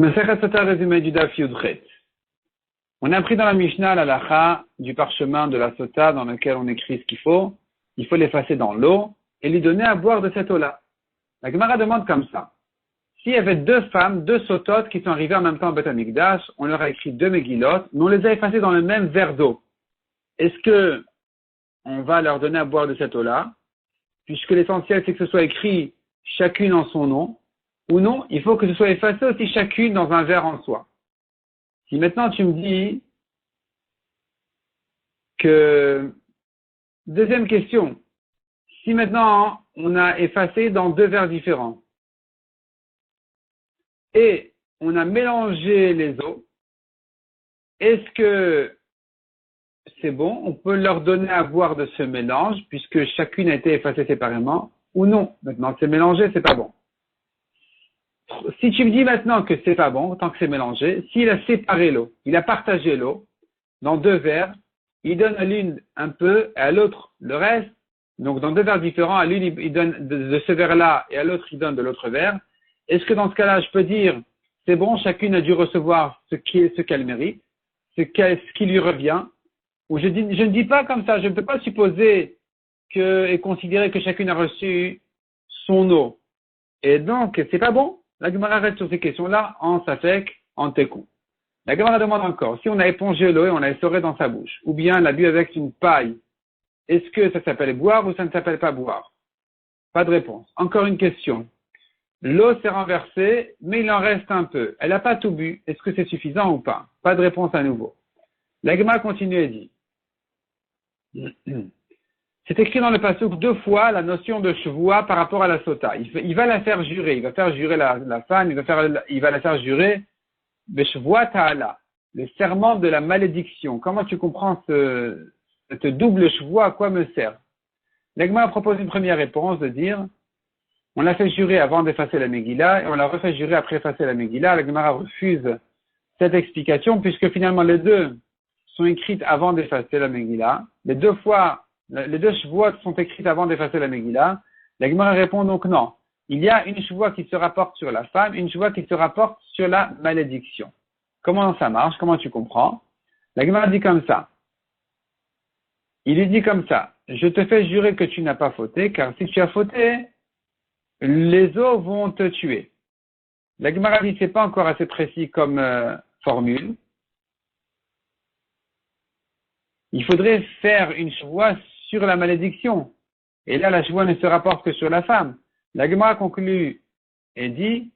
Masechet Sota, résumé du Daf Yudchet. On a appris dans la Mishnah l'halakha du parchemin de la Sota dans lequel on écrit ce qu'il faut. Il faut l'effacer dans l'eau et lui donner à boire de cette eau-là. La Gemara demande comme ça. S'il y avait deux femmes, deux sototes qui sont arrivées en même temps au Beth Amikdash, on leur a écrit deux Megillot, mais on les a effacées dans le même verre d'eau. Est-ce que on va leur donner à boire de cette eau-là, puisque l'essentiel c'est que ce soit écrit chacune en son nom, ou non, il faut que ce soit effacé aussi chacune dans un verre en soi. Si maintenant tu me dis que, deuxième question, si maintenant on a effacé dans deux verres différents, et on a mélangé les eaux, est-ce que c'est bon, on peut leur donner à boire de ce mélange, puisque chacune a été effacée séparément, ou non? Maintenant, c'est mélangé, c'est pas bon. Si tu me dis maintenant que c'est pas bon, tant que c'est mélangé, s'il a séparé l'eau, il a partagé l'eau dans deux verres, il donne à l'une un peu et à l'autre le reste, donc dans deux verres différents, à l'une il donne de ce verre-là et à l'autre il donne de l'autre verre, est-ce que dans ce cas-là, je peux dire, c'est bon, chacune a dû recevoir ce qu'elle mérite, ce qui lui revient, ou je ne dis pas comme ça, je ne peux pas supposer et considérer que chacune a reçu son eau. Et donc, c'est pas bon. La Gemara reste sur ces questions-là en safek, en tekou. La Gemara demande encore, si on a épongé l'eau et on l'a essoré dans sa bouche, ou bien l'a bu avec une paille, est-ce que ça s'appelle boire ou ça ne s'appelle pas boire? Pas de réponse. Encore une question. L'eau s'est renversée, mais il en reste un peu. Elle n'a pas tout bu. Est-ce que c'est suffisant ou pas? Pas de réponse à nouveau. La Gemara continue et dit, c'est écrit dans le pasuk deux fois la notion de shvoua par rapport à la sota. Il va la faire jurer. Il va faire jurer la femme. Il va la faire jurer beshvoua ta'ala, le serment de la malédiction. Comment tu comprends cette double shvoua? À quoi me sert? L'Agma propose une première réponse de dire, on l'a fait jurer avant d'effacer la Megillah et on l'a refait jurer après effacer la Megillah. L'Agma refuse cette explication puisque finalement les deux sont écrites avant d'effacer la Megillah. Les deux shvuot sont écrites avant d'effacer la Megillah. La Gemara répond donc non. Il y a une shvuah qui se rapporte sur la femme, une shvuah qui se rapporte sur la malédiction. Comment ça marche? Comment tu comprends? La Gemara dit comme ça. Il lui dit comme ça. Je te fais jurer que tu n'as pas fauté, car si tu as fauté, les eaux vont te tuer. La Gemara dit c'est pas encore assez précis comme formule. Il faudrait faire une shvoua sur la malédiction. Et là, la shvoua ne se rapporte que sur la femme. La Gemara conclut et dit,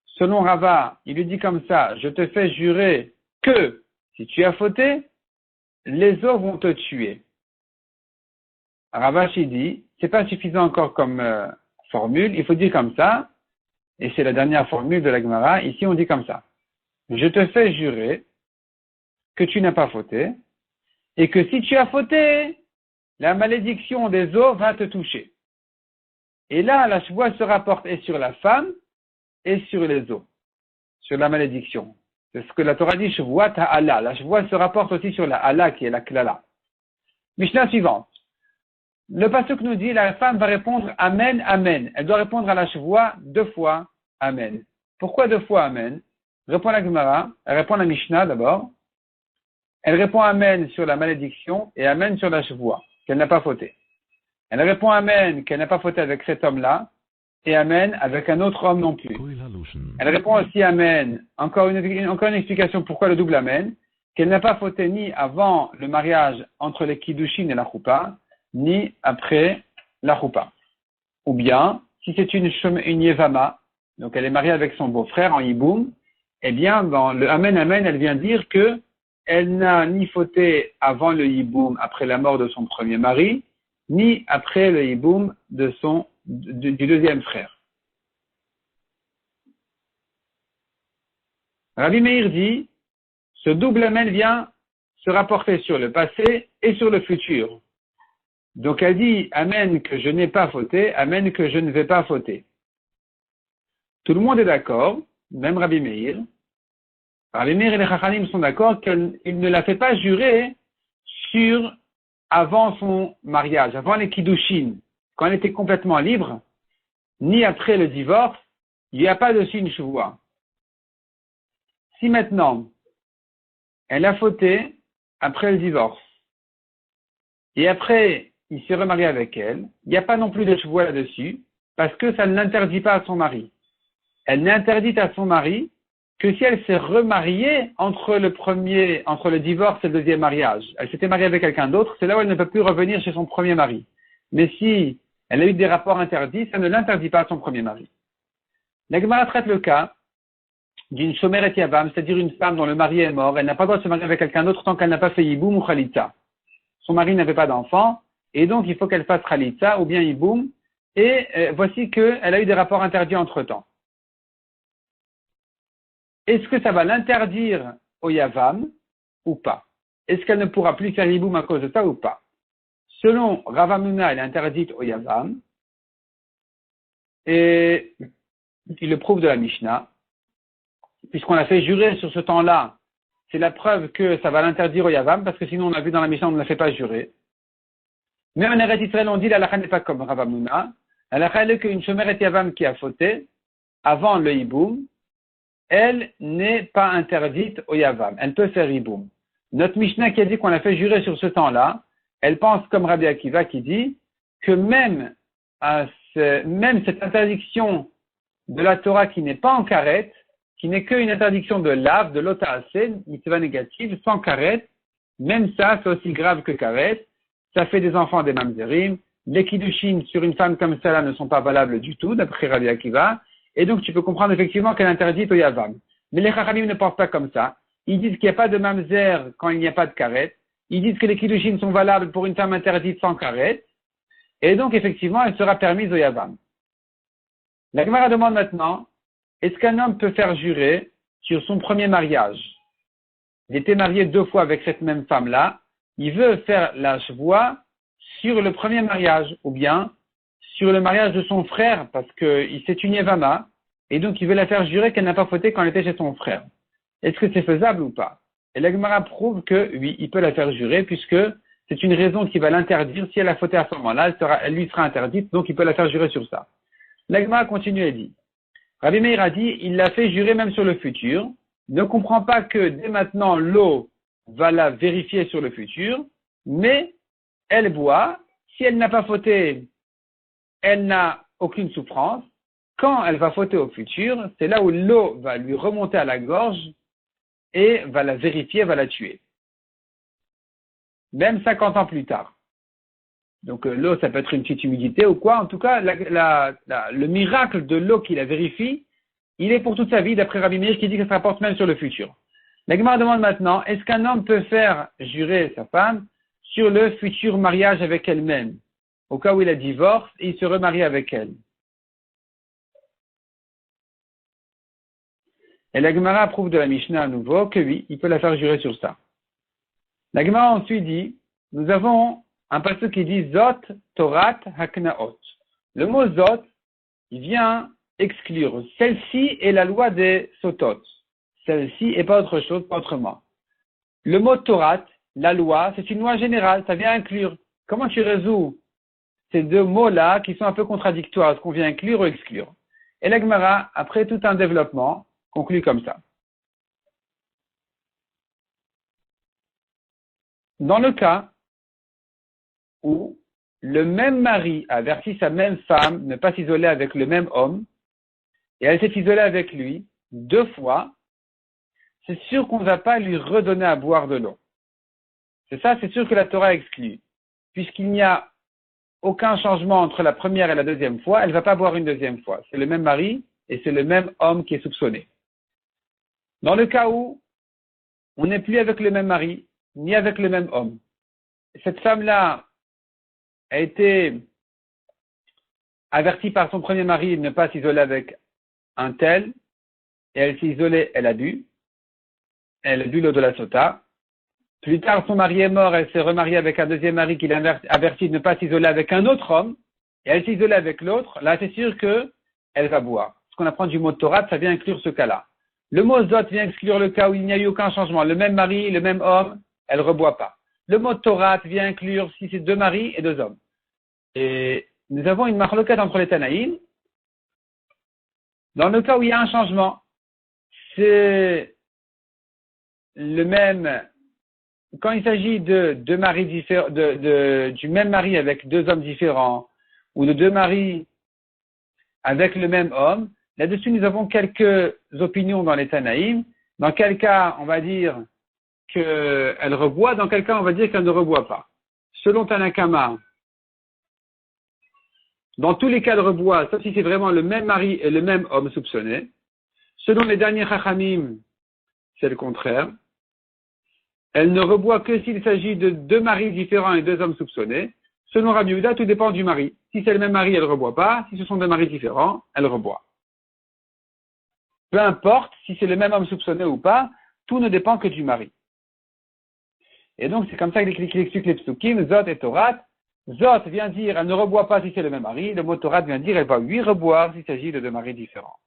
selon Rava, il lui dit comme ça, je te fais jurer que si tu as fauté, les eaux vont te tuer. Ravashi dit, c'est pas suffisant encore comme formule, il faut dire comme ça, et c'est la dernière formule de la Gemara, ici on dit comme ça. Je te fais jurer que tu n'as pas fauté, et que si tu as fauté, la malédiction des eaux va te toucher. Et là, la shvoua se rapporte et sur la femme et sur les eaux, sur la malédiction. C'est ce que la Torah dit, shvoua ta'ala. La shvoua se rapporte aussi sur la ala qui est la klala. Mishnah suivante. Le pasuk nous dit, la femme va répondre amen, amen. Elle doit répondre à la shvoua deux fois amen. Pourquoi deux fois amen? Répond la Gemara, elle répond à la Mishnah d'abord. Elle répond amen sur la malédiction et amen sur la shvoua, qu'elle n'a pas fauté. Elle répond amen qu'elle n'a pas fauté avec cet homme-là et amen avec un autre homme non plus. Elle répond aussi amen, encore une explication pourquoi le double amen, qu'elle n'a pas fauté ni avant le mariage entre les kiddushin et la choupa, ni après la choupa. Ou bien, si c'est une yevama, donc elle est mariée avec son beau-frère en yiboum, eh bien, dans le amen amen, elle vient dire que elle n'a ni fauté avant le yiboum, après la mort de son premier mari, ni après le yiboum du deuxième frère. Rabbi Meir dit, ce double amen vient se rapporter sur le passé et sur le futur. Donc elle dit, amen que je n'ai pas fauté, amen que je ne vais pas fauter. Tout le monde est d'accord, même Rabbi Meir. Rabbi Meir et les Chachamim sont d'accord qu'il ne la fait pas jurer avant son mariage, avant les kiddushin, quand elle était complètement libre, ni après le divorce, il n'y a pas dessus une shvoua. Si maintenant, elle a fauté après le divorce, et après, il s'est remarié avec elle, il n'y a pas non plus de chevaux là-dessus, parce que ça ne l'interdit pas à son mari. Elle n'est interdite à son mari que si elle s'est remariée entre le divorce et le deuxième mariage. Elle s'était mariée avec quelqu'un d'autre, c'est là où elle ne peut plus revenir chez son premier mari. Mais si elle a eu des rapports interdits, ça ne l'interdit pas à son premier mari. La Gemara traite le cas d'une shomeret yavam, c'est-à-dire une femme dont le mari est mort, elle n'a pas le droit de se marier avec quelqu'un d'autre tant qu'elle n'a pas fait yiboum ou chalitza. Son mari n'avait pas d'enfant, et donc il faut qu'elle fasse chalitza ou bien yiboum, et voici qu'elle a eu des rapports interdits entre-temps. Est-ce que ça va l'interdire au yavam ou pas? Est-ce qu'elle ne pourra plus faire yiboum à cause de ça ou pas? Selon Rav Hamnouna, elle est interdite au yavam, et il le prouve de la Mishnah, puisqu'on l'a fait jurer sur ce temps-là, c'est la preuve que ça va l'interdire au yavam, parce que sinon on a vu dans la Mishnah, on ne la fait pas jurer. Mais en Eretz Israël, on dit la halakha n'est pas comme Rav Hamnouna. La halakha est qu'une shomeret yavam qui a fauté, avant le hiboum, elle n'est pas interdite au yavam. Elle peut faire hiboum. Notre Mishnah qui a dit qu'on l'a fait jurer sur ce temps-là, elle pense comme Rabbi Akiva qui dit que même cette interdiction de la Torah qui n'est pas en karet, qui n'est qu'une interdiction de lave, de l'otaasé, mitzvah négative, sans karet, même ça, c'est aussi grave que karet. Ça fait des enfants des mamzerim. Les kiddushin sur une femme comme celle-là ne sont pas valables du tout, d'après Rabbi Akiva. Et donc, tu peux comprendre effectivement qu'elle est interdite au yavam. Mais les chachamim ne pensent pas comme ça. Ils disent qu'il n'y a pas de mamzer quand il n'y a pas de karet. Ils disent que les kiddushin sont valables pour une femme interdite sans karet. Et donc, effectivement, elle sera permise au yavam. La Gemara demande maintenant, est-ce qu'un homme peut faire jurer sur son premier mariage? Il était marié 2 fois avec cette même femme-là. Il veut faire la shvoua sur le premier mariage, ou bien sur le mariage de son frère, parce que c'est une yevama, et donc il veut la faire jurer qu'elle n'a pas fauté quand elle était chez son frère. Est-ce que c'est faisable ou pas? Et la Gemara prouve que oui, il peut la faire jurer, puisque c'est une raison qui va l'interdire. Si elle a fauté à ce moment-là, elle lui sera interdite, donc il peut la faire jurer sur ça. La Gemara continue et dit, Rabbi Meir a dit, il l'a fait jurer même sur le futur, ne comprend pas que dès maintenant l'eau va la vérifier sur le futur, mais elle boit, si elle n'a pas fauté, elle n'a aucune souffrance. Quand elle va fauter au futur, c'est là où l'eau va lui remonter à la gorge et va la vérifier, va la tuer. Même 50 ans plus tard. Donc l'eau, ça peut être une petite humidité ou quoi. En tout cas, le miracle de l'eau qui la vérifie, il est pour toute sa vie, d'après Rabbi Meir qui dit que ça se rapporte même sur le futur. La Gemara demande maintenant, est-ce qu'un homme peut faire jurer sa femme sur le futur mariage avec elle-même, au cas où il a divorce et il se remarie avec elle? Et la Gemara approuve de la Mishnah à nouveau que oui, il peut la faire jurer sur ça. La Gemara ensuite dit, nous avons un passage qui dit Zot Torat Haknaot. Le mot Zot, il vient exclure. Celle-ci est la loi des Sotot. Celle-ci et pas autre chose, pas autrement. Le mot Torat, la loi, c'est une loi générale, ça vient inclure. Comment tu résous ces deux mots-là qui sont un peu contradictoires, est-ce qu'on vient inclure ou exclure? Et la Gemara, après tout un développement, conclut comme ça. Dans le cas où le même mari a averti sa même femme de ne pas s'isoler avec le même homme, et elle s'est isolée avec lui 2 fois, c'est sûr qu'on ne va pas lui redonner à boire de l'eau. C'est sûr que la Torah exclut. Puisqu'il n'y a aucun changement entre la première et la deuxième fois, elle ne va pas boire une deuxième fois. C'est le même mari et c'est le même homme qui est soupçonné. Dans le cas où on n'est plus avec le même mari, ni avec le même homme, cette femme-là a été avertie par son premier mari de ne pas s'isoler avec un tel, et elle s'est isolée, elle a bu l'eau de la sota. Plus tard, son mari est mort, elle s'est remariée avec un deuxième mari qui l'a averti de ne pas s'isoler avec un autre homme, et elle s'est isolée avec l'autre. Là, c'est sûr qu'elle va boire. Ce qu'on apprend du mot Torah, ça vient inclure ce cas-là. Le mot Zot vient exclure le cas où il n'y a eu aucun changement. Le même mari, le même homme, elle ne reboit pas. Le mot Torah vient inclure si c'est 2 maris et 2 hommes. Et nous avons une marloquette entre les Tanaïm. Dans le cas où il y a un changement, c'est le même, quand il s'agit de deux maris différents, du même mari avec deux hommes différents, ou de deux maris avec le même homme, là-dessus nous avons quelques opinions dans les Tanaïm. Dans quel cas on va dire qu'elle reboit, dans quel cas on va dire qu'elle ne reboit pas. Selon Tanakama, dans tous les cas elle reboit, sauf si c'est vraiment le même mari et le même homme soupçonné. Selon les derniers Chachamim, c'est le contraire. Elle ne reboit que s'il s'agit de deux maris différents et deux hommes soupçonnés. Selon Rabbi Yehuda, tout dépend du mari. Si c'est le même mari, elle ne reboit pas. Si ce sont deux maris différents, elle reboit. Peu importe si c'est le même homme soupçonné ou pas, tout ne dépend que du mari. Et donc, c'est comme ça qu'il explique les psukim, Zot et Torat. Zot vient dire, elle ne reboit pas si c'est le même mari. Le mot Torat vient dire, elle va 8 reboire s'il s'agit de deux maris différents.